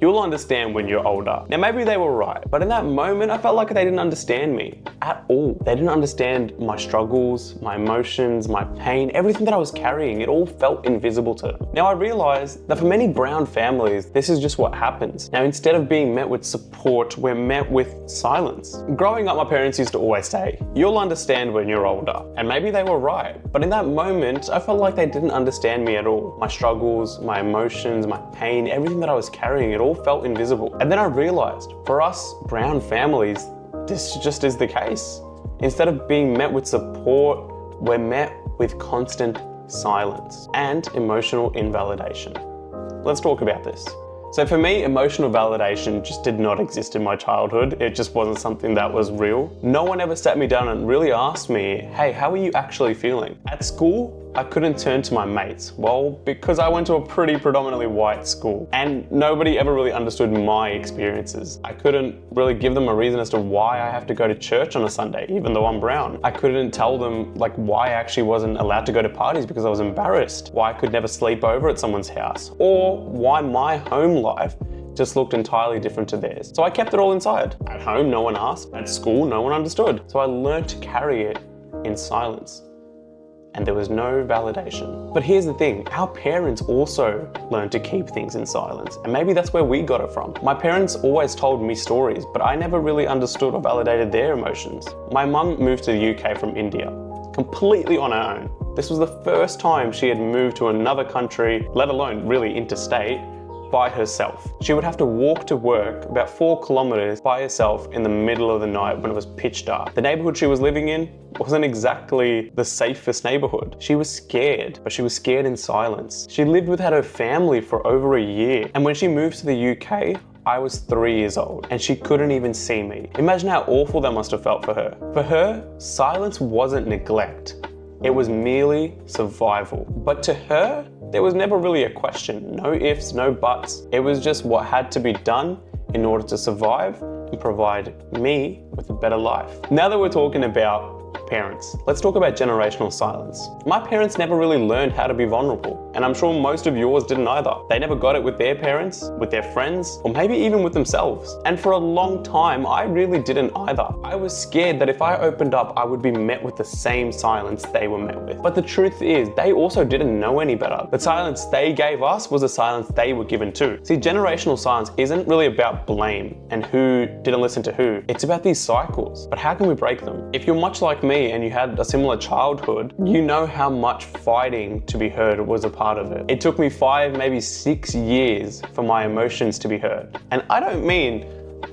You'll understand when you're older. Now maybe they were right, but in that moment I felt like they didn't understand me at all. They didn't understand my struggles, my emotions, my pain, everything that I was carrying. It all felt invisible to them. Now I realized that for many brown families, this is just what happens. Now instead of being met with support, we're met with silence. Growing up, my parents used to always say, you'll understand when you're older. And maybe they were right, but in that moment, I felt like they didn't understand me at all. My struggles, my emotions, my pain, everything that I was carrying, it all felt invisible. And then I realized, for us brown families, this just is the case. Instead of being met with support, we're met with constant silence and emotional invalidation. Let's talk about this. So for me, emotional validation just did not exist in my childhood. It just wasn't something that was real. No one ever sat me down and really asked me, hey, how are you actually feeling? At school, I couldn't turn to my mates. Well, because I went to a pretty predominantly white school and nobody ever really understood my experiences. I couldn't really give them a reason as to why I have to go to church on a Sunday, even though I'm brown. I couldn't tell them like why I actually wasn't allowed to go to parties because I was embarrassed, why I could never sleep over at someone's house, or why my home life just looked entirely different to theirs. So I kept it all inside. At home, no one asked. At school, no one understood. So I learned to carry it in silence. And there was no validation. But here's the thing, our parents also learned to keep things in silence, and maybe that's where we got it from. My parents always told me stories, but I never really understood or validated their emotions. My mum moved to the UK from India, completely on her own. This was the first time she had moved to another country, let alone really interstate, by herself. She would have to walk to work about 4 kilometers by herself in the middle of the night when it was pitch dark. The neighborhood she was living in wasn't exactly the safest neighborhood. She was scared, but she was scared in silence. She lived without her family for over a year. And when she moved to the UK, I was 3 years old and she couldn't even see me. Imagine how awful that must have felt for her. For her, silence wasn't neglect. It was merely survival. But to her, there was never really a question. No ifs, no buts. It was just what had to be done in order to survive and provide me with a better life. Now that we're talking about parents, let's talk about generational silence. My parents never really learned how to be vulnerable, and I'm sure most of yours didn't either. They never got it with their parents, with their friends, or maybe even with themselves. And for a long time, I really didn't either. I was scared that if I opened up, I would be met with the same silence they were met with. But the truth is, they also didn't know any better. The silence they gave us was the silence they were given too. See, generational silence isn't really about blame and who didn't listen to who. It's about these cycles. But how can we break them? If you're much like me and you had a similar childhood, you know how much fighting to be heard was a part of it. It took me 5, maybe 6 years for my emotions to be heard. And I don't mean,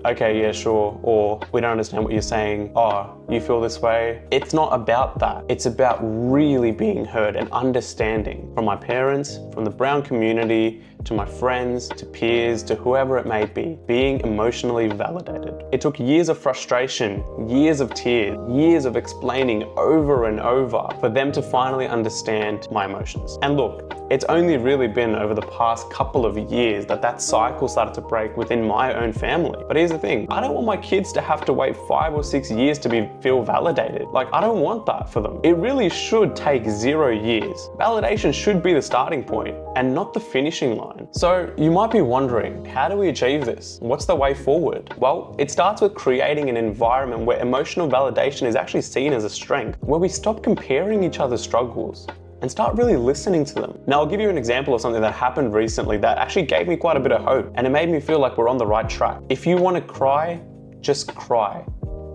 okay, yeah, sure, or we don't understand what you're saying, oh, you feel this way. It's not about that. It's about really being heard and understanding from my parents, from the brown community, to my friends, to peers, to whoever it may be, being emotionally validated. It took years of frustration, years of tears, years of explaining over and over for them to finally understand my emotions. And look, it's only really been over the past couple of years that that cycle started to break within my own family. But here's the thing, I don't want my kids to have to wait 5 or 6 years to feel validated. Like, I don't want that for them. It really should take 0 years. Validation should be the starting point and not the finishing line. So you might be wondering, how do we achieve this? What's the way forward? Well, it starts with creating an environment where emotional validation is actually seen as a strength, where we stop comparing each other's struggles and start really listening to them. Now, I'll give you an example of something that happened recently that actually gave me quite a bit of hope, and it made me feel like we're on the right track. If you want to cry, just cry.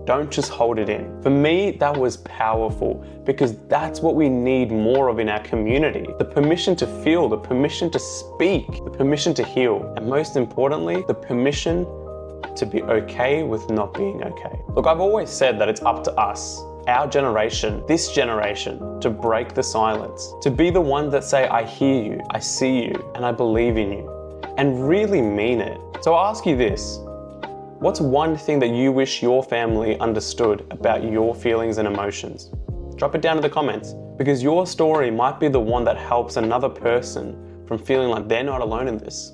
Don't just hold it in. For me, that was powerful because that's what we need more of in our community. The permission to feel, the permission to speak, the permission to heal, and most importantly, the permission to be okay with not being okay. Look, I've always said that it's up to us, our generation, this generation, to break the silence, to be the one that say, I hear you, I see you, and I believe in you, and really mean it. So I'll ask you this. What's one thing that you wish your family understood about your feelings and emotions? Drop it down in the comments, because your story might be the one that helps another person from feeling like they're not alone in this.